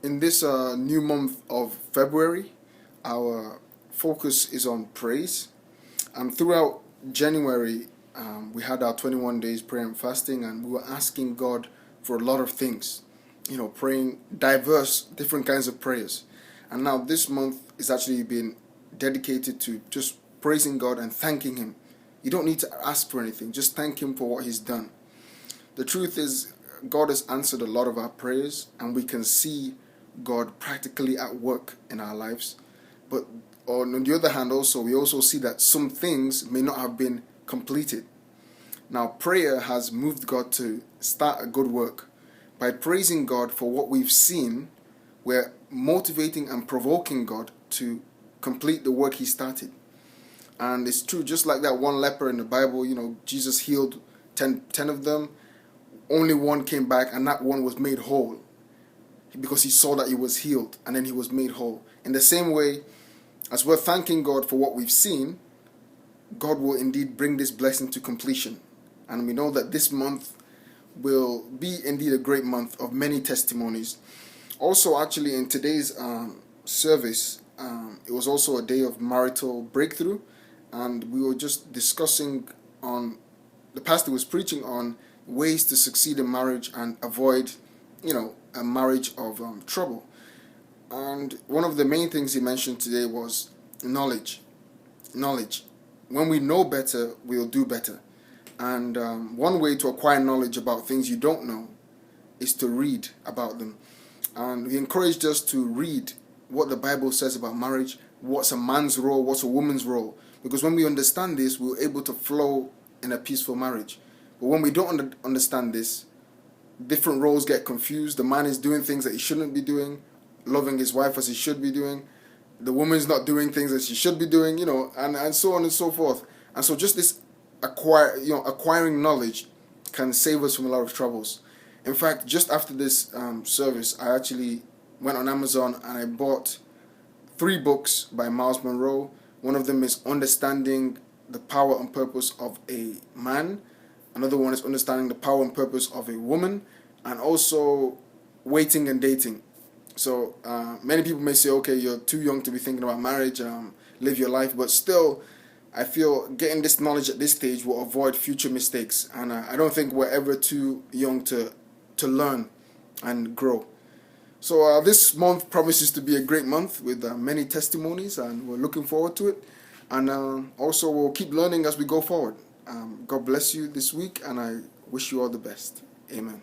In this new month of February, our focus is on praise. Throughout January, we had our 21 days prayer and fasting, and we were asking God for a lot of things, praying diverse, different kinds of prayers. And now this month is actually been dedicated to just praising God and thanking Him. You don't need to ask for anything, just thank Him for what He's done. The truth is, God has answered a lot of our prayers, and we can see God practically at work in our lives. But on the other hand, we also see that some things may not have been completed. Now, prayer has moved God to start a good work. By praising God for what we've seen, we're motivating and provoking God to complete the work He started. And it's true, just like that one leper in the Bible, Jesus healed 10 of them. Only one came back, and that one was made whole because he saw that he was healed, and then he was made whole. In the same way, as we're thanking God for what we've seen, God will indeed bring this blessing to completion. And we know that this month will be indeed a great month of many testimonies. Also, actually, in today's service, it was also a day of marital breakthrough, and we were just discussing on, the pastor was preaching on ways to succeed in marriage and avoid, a marriage of trouble. And one of the main things he mentioned today was knowledge. Knowledge. When we know better, we'll do better. And one way to acquire knowledge about things you don't know is to read about them. And he encouraged us to read what the Bible says about marriage, what's a man's role, what's a woman's role. Because when we understand this, we're able to flow in a peaceful marriage. But when we don't understand this, different roles get confused. The man is doing things that he shouldn't be doing, loving his wife as he should be doing. The woman's not doing things that she should be doing, and so on and so forth. And so just this acquiring knowledge can save us from a lot of troubles. In fact, just after this service, I actually went on Amazon and I bought 3 books by Miles Monroe. One of them is Understanding the Power and Purpose of a Man. Another one is Understanding the Power and Purpose of a Woman, and also Waiting and Dating. So many people may say, okay, you're too young to be thinking about marriage, live your life, but still, I feel getting this knowledge at this stage will avoid future mistakes, and I don't think we're ever too young to learn and grow. So this month promises to be a great month with many testimonies, and we're looking forward to it. And also, we'll keep learning as we go forward. God bless you this week, and I wish you all the best. Amen.